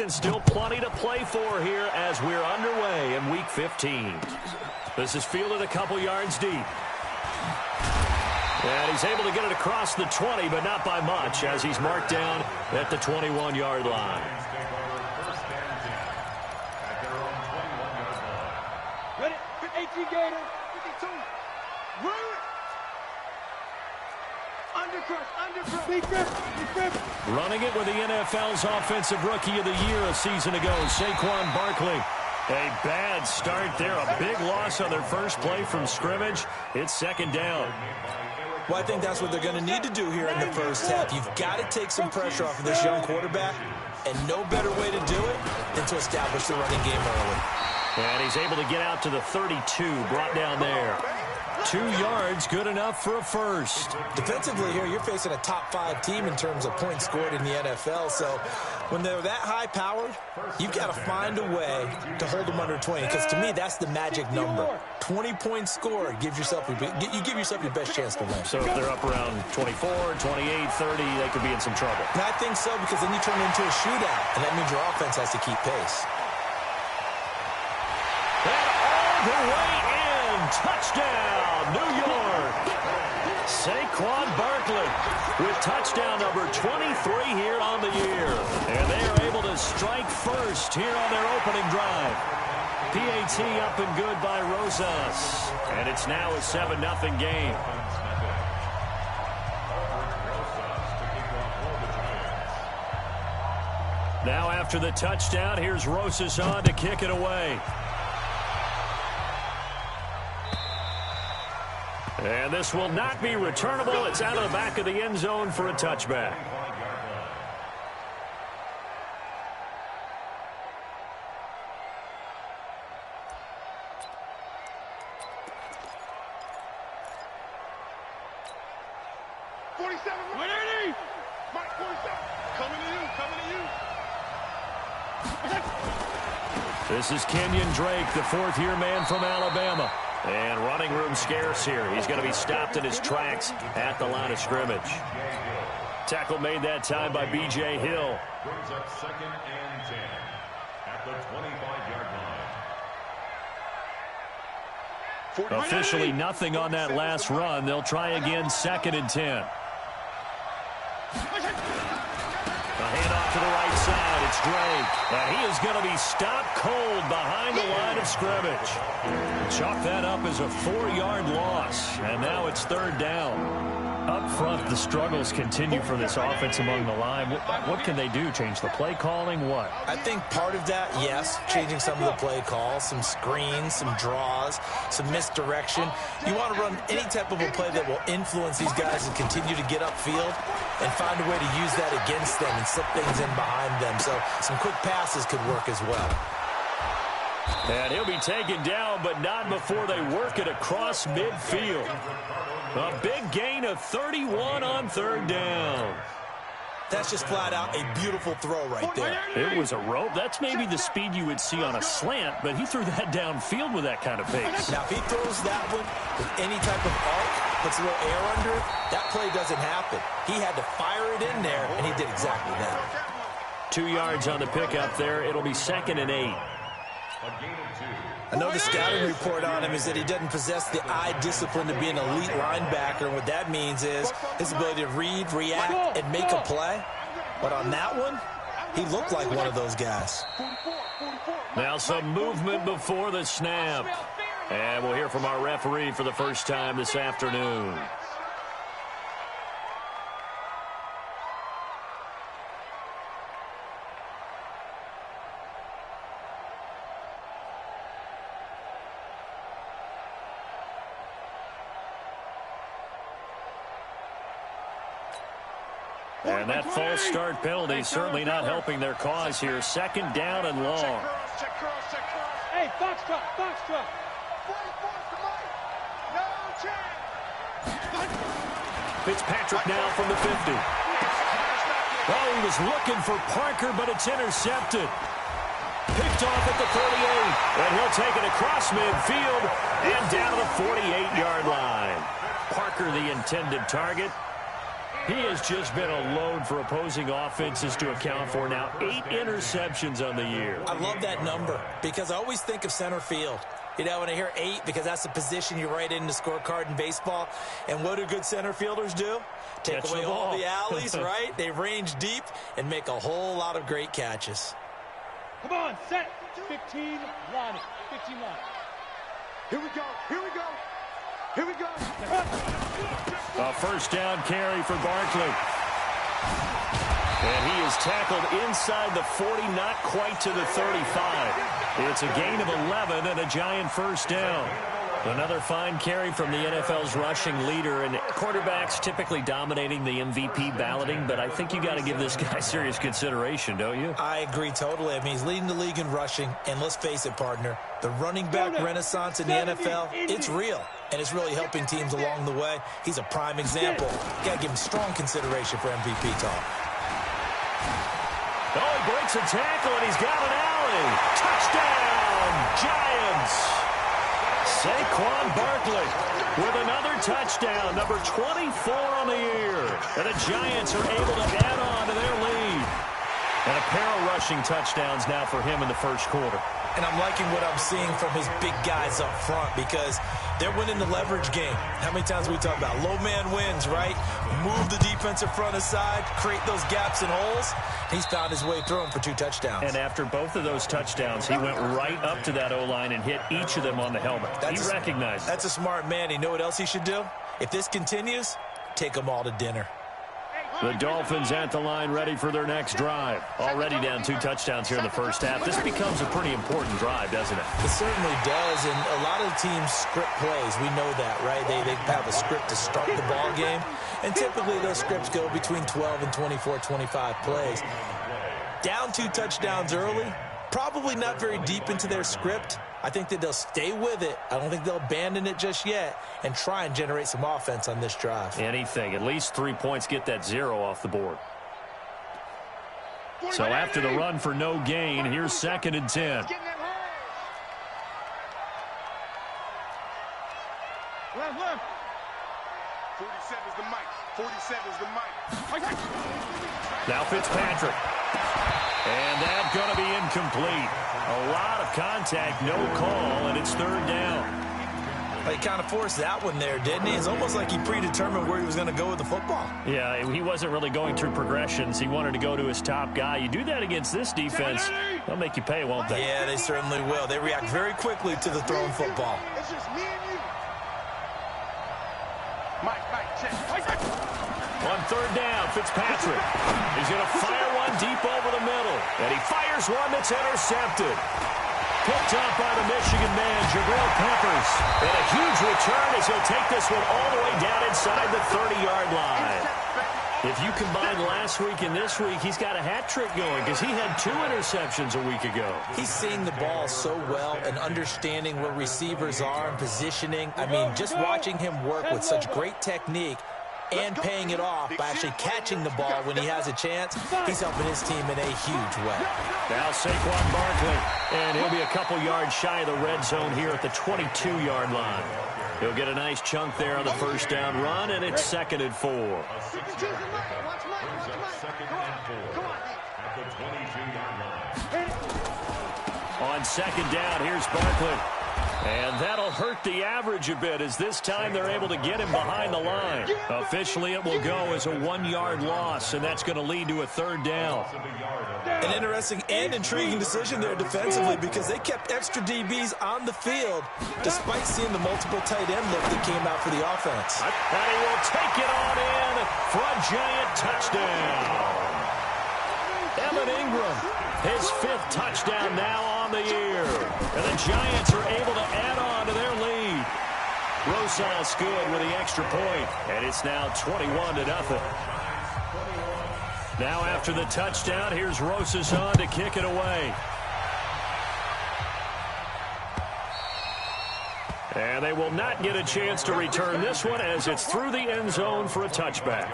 And still plenty to play for here as we're underway in Week 15. This is fielded a couple yards deep. And he's able to get it across the 20, but not by much, as he's marked down at the 21-yard line. Ready? 18 Gator. 52. Run. Running it with the NFL's Offensive Rookie of the Year a season ago, Saquon Barkley. A bad start there, a big loss on their first play from scrimmage. It's second down. Well, I think that's what they're going to need to do here in the first half. You've got to take some pressure off of this young quarterback, and no better way to do it than to establish the running game early. And he's able to get out to the 32, brought down there. 2 yards, good enough for a first. Defensively here, you're facing a top-5 team in terms of points scored in the NFL. So when they're that high-powered, you've got to find a way to hold them under 20. Because to me, that's the magic number. 20 points scored gives yourself you give yourself your best chance to win. So if they're up around 24, 28, 30, they could be in some trouble. And I think so, because then you turn it into a shootout, and that means your offense has to keep pace. And all the way in, touchdown, New York. Saquon Barkley with touchdown number 23 here on the year. And they are able to strike first here on their opening drive. PAT up and good by Rosas. And it's now a 7-0 game. Now after the touchdown, here's Rosas on to kick it away. And this will not be returnable. It's out of the back of the end zone for a touchback. This is Kenyon Drake, the fourth-year man from Alabama. And running room scarce here. He's going to be stopped in his tracks at the line of scrimmage. Tackle made that time by B.J. Hill. Brings up 2nd and 10 at the 25-yard line. Officially nothing on that last run. They'll try again, 2nd and 10. A handoff to the right side. It's Drake. And he is going to be stopped cold behind the line of scrimmage. Chalk that up as a 4-yard loss. And now it's 3rd down. Up front, the struggles continue for this offense among the line. What can they do? Change the play calling? What? I think part of that, yes, changing some of the play calls, some screens, some draws, some misdirection. You want to run any type of a play that will influence these guys and continue to get upfield and find a way to use that against them and slip things in behind them. So some quick passes could work as well. And he'll be taken down, but not before they work it across midfield. A big gain of 31 on 3rd down. That's just flat out a beautiful throw right there. It was a rope. That's maybe the speed you would see on a slant, but he threw that downfield with that kind of pace. Now, if he throws that one with any type of arc, puts a little air under it, that play doesn't happen. He had to fire it in there, and he did exactly that. 2 yards on the pickup there. It'll be 2nd and 8. I know the scouting report on him is that he doesn't possess the eye discipline to be an elite linebacker. And what that means is his ability to read, react, and make a play. But on that one, he looked like one of those guys. Now some movement before the snap. And we'll hear from our referee for the first time this afternoon. And that false start penalty certainly not helping their cause here. 2nd down and long. Hey, Foxtrot, Foxtrot. Fitzpatrick now from the 50. Oh, he was looking for Parker, but it's intercepted. Picked off at the 38. And he'll take it across midfield and down to the 48-yard line. Parker, the intended target. He has just been a load for opposing offenses to account for. Now 8 interceptions on the year. I love that number because I always think of center field. You know, when I hear 8, because that's the position you write in the scorecard in baseball. And what do good center fielders do? Take away all the alleys, right? They range deep and make a whole lot of great catches. Come on, set. 15 line. 15 line. Here we go. Here we go. Here we go. A first down carry for Barkley. And he is tackled inside the 40, not quite to the 35. It's a gain of 11 and a giant first down. Another fine carry from the NFL's rushing leader, and quarterbacks typically dominating the MVP balloting, but I think you got to give this guy serious consideration, don't you? I agree totally. I mean, he's leading the league in rushing, and let's face it, partner, the running back renaissance in the NFL, it's real, and it's really helping teams along the way. He's a prime example. Got to give him strong consideration for MVP talk. Oh, he breaks a tackle, and he's got an alley. Touchdown, Giants! Saquon Barkley with another touchdown, number 24 on the year. And the Giants are able to add on to their lead. And a pair of rushing touchdowns now for him in the first quarter. And I'm liking what I'm seeing from his big guys up front because they're winning the leverage game. How many times we talk about low man wins, right? Move the defensive front aside, create those gaps and holes. He's found his way through them for 2 touchdowns. And after both of those touchdowns, he went right up to that O-line and hit each of them on the helmet. He recognized it. That's a smart man. You know what else he should do? If this continues, take them all to dinner. The Dolphins at the line ready for their next drive. Already down 2 touchdowns here in the first half. This becomes a pretty important drive, doesn't it? It certainly does, and a lot of teams script plays. We know that, right? They have a script to start the ball game, and typically those scripts go between 12 and 24, 25 plays. Down 2 touchdowns early, probably not very deep into their script. I think that they'll stay with it. I don't think they'll abandon it just yet and try and generate some offense on this drive. Anything. At least 3 points, get that 0 off the board. So after the run for no gain, here's 2nd and 10. Left. 47's the mic. 47's the mic. Now Fitzpatrick. And that's going to be incomplete. A lot of contact, no call, and it's 3rd down. He kind of forced that one there, didn't he? It's almost like he predetermined where he was going to go with the football. Yeah, he wasn't really going through progressions. He wanted to go to his top guy. You do that against this defense, they'll make you pay, won't they? Yeah, they certainly will. They react very quickly to the thrown football. It's just me and you. Mike, check. On 3rd down, Fitzpatrick. He's going to fire one deep over the middle. And he fires one that's intercepted. Picked up by the Michigan man, Jabril Peppers. And a huge return as he'll take this one all the way down inside the 30-yard line. If you combine last week and this week, he's got a hat trick going because he had 2 interceptions a week ago. He's seeing the ball so well and understanding where receivers are and positioning. I mean, just watching him work with such great technique and paying it off by actually catching the ball when he has a chance, he's helping his team in a huge way. Now Saquon Barkley, and he'll be a couple yards shy of the red zone here at the 22-yard line. He'll get a nice chunk there on the first down run, and it's 2nd and 4. On 2nd down, here's Barkley. And that'll hurt the average a bit as this time they're able to get him behind the line. Officially, it will go as a 1-yard loss, and that's going to lead to a 3rd down. An interesting and intriguing decision there defensively because they kept extra DBs on the field despite seeing the multiple tight end look that came out for the offense. And he will take it on in for a giant touchdown. Evan Ingram, his 5th touchdown now on the year. And the Giants are able to add on to their lead. Rosas good with the extra point, and it's now 21-0. Now after the touchdown, here's Rosas on to kick it away. And they will not get a chance to return this one as it's through the end zone for a touchback.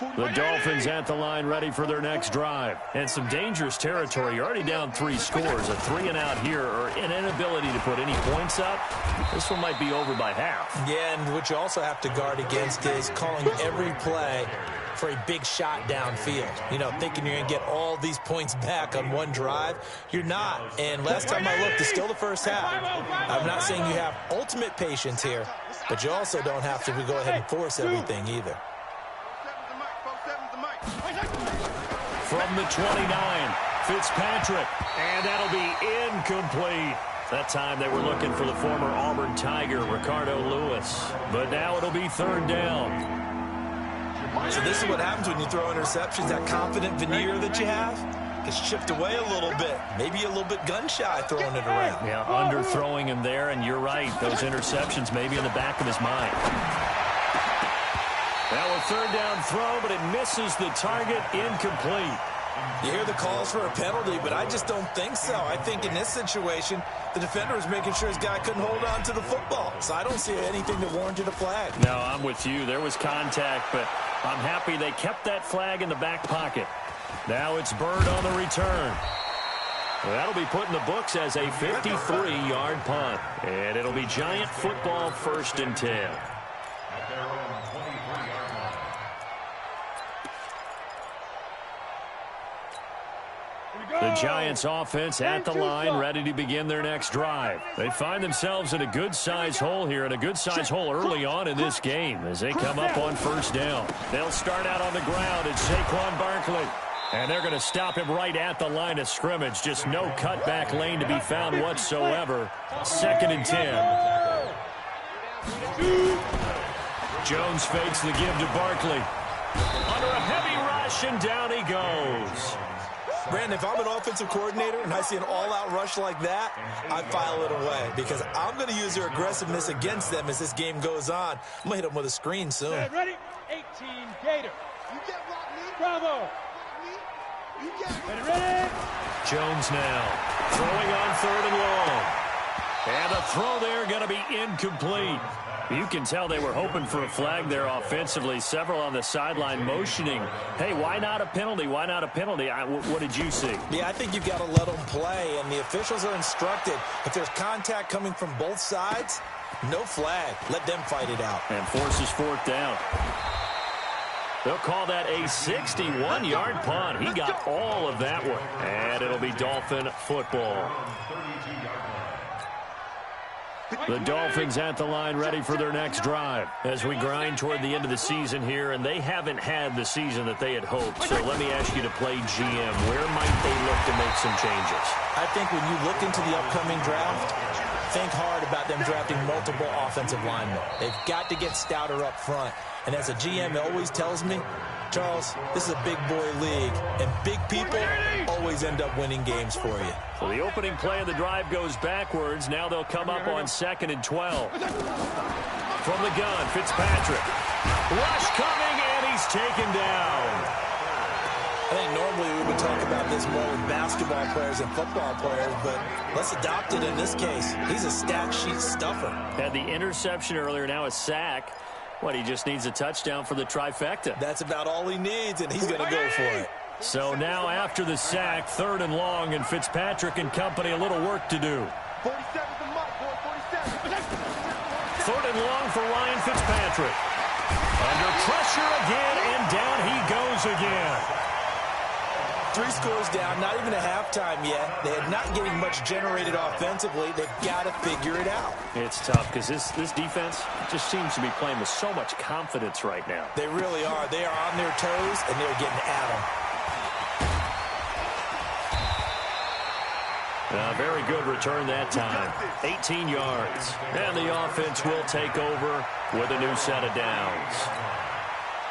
The Dolphins at the line ready for their next drive. And some dangerous territory. You're already down 3 scores. A 3-and-out here or an inability to put any points up. This one might be over by half. Yeah, and what you also have to guard against is calling every play for a big shot downfield. You know, thinking you're going to get all these points back on one drive. You're not. And last time I looked, it's still the first half. I'm not saying you have ultimate patience here, but you also don't have to go ahead and force everything either. From the 29, Fitzpatrick, and that'll be incomplete. That time they were looking for the former Auburn Tiger, Ricardo Lewis. But now it'll be 3rd down. So this is what happens when you throw interceptions. That confident veneer that you have gets chipped away a little bit. Maybe a little bit gun-shy throwing it around. Yeah, underthrowing him there, and you're right. Those interceptions may be in the back of his mind. Now a 3rd down throw, but it misses the target, incomplete. You hear the calls for a penalty, but I just don't think so. I think in this situation, the defender was making sure his guy couldn't hold on to the football. So I don't see anything that warranted a flag. No, I'm with you. There was contact, but I'm happy they kept that flag in the back pocket. Now it's Bird on the return. That'll be put in the books as a 53-yard punt. And it'll be Giant football, 1st and 10. The Giants offense at the line, ready to begin their next drive. They find themselves in a good-sized hole here, and a good-sized hole early on in this game as they come up on 1st down. They'll start out on the ground. It's Saquon Barkley. And they're going to stop him right at the line of scrimmage. Just no cutback lane to be found whatsoever. 2nd and 10. Jones fakes the give to Barkley. Under a heavy rush, and down he goes. Brandon, if I'm an offensive coordinator and I see an all-out rush like that, I file it away because I'm going to use their aggressiveness against them as this game goes on. I'm going to hit them with a screen soon. Ready? 18, Gator. Bravo. Ready? Jones now throwing on 3rd and long. And the throw there going to be incomplete. You can tell they were hoping for a flag there offensively. Several on the sideline motioning, hey, why not a penalty? Why not a penalty? What did you see? Yeah, I think you've got to let them play, and the officials are instructed. If there's contact coming from both sides, no flag. Let them fight it out. And forces 4th down. They'll call that a 61-yard punt. He got all of that one. And it'll be Dolphin football. The Dolphins at the line ready for their next drive as we grind toward the end of the season here, and they haven't had the season that they had hoped. So let me ask you to play GM. Where might they look to make some changes? I think when you look into the upcoming draft, think hard about them drafting multiple offensive linemen. They've got to get stouter up front. And as a GM, it always tells me, Charles, this is a big boy league, and big people always end up winning games for you. So the opening play of the drive goes backwards. Now they'll come up on 2nd and 12. From the gun, Fitzpatrick. Rush coming, and he's taken down. I think normally we would talk about this more with basketball players and football players, but let's adopt it in this case. He's a stat sheet stuffer. Had the interception earlier, now a sack. What, he just needs a touchdown for the trifecta. That's about all he needs, and he's going to go for it. So now after the sack, 3rd and long, and Fitzpatrick and company a little work to do. 47's the mark, boy, 47. 3rd and long for Ryan Fitzpatrick. Under pressure again, and down he goes again. 3 scores down, not even a halftime yet. They are not getting much generated offensively. They've got to figure it out. It's tough because this defense just seems to be playing with so much confidence right now. They really are. They are on their toes, and they're getting at them. A very good return that time. 18 yards. And the offense will take over with a new set of downs.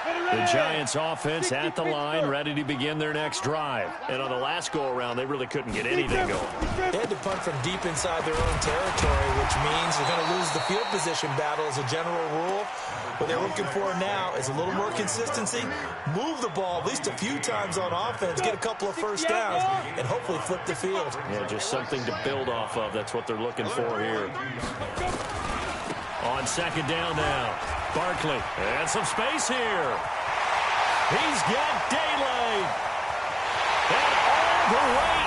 The Giants offense at the line, ready to begin their next drive. And on the last go-around, they really couldn't get anything going. They had to punt from deep inside their own territory, which means they're going to lose the field position battle as a general rule. What they're looking for now is a little more consistency, move the ball at least a few times on offense, get a couple of first downs, and hopefully flip the field. Yeah, just something to build off of. That's what they're looking for here. On 2nd down now, Barkley, and some space here. He's got daylight. And all the way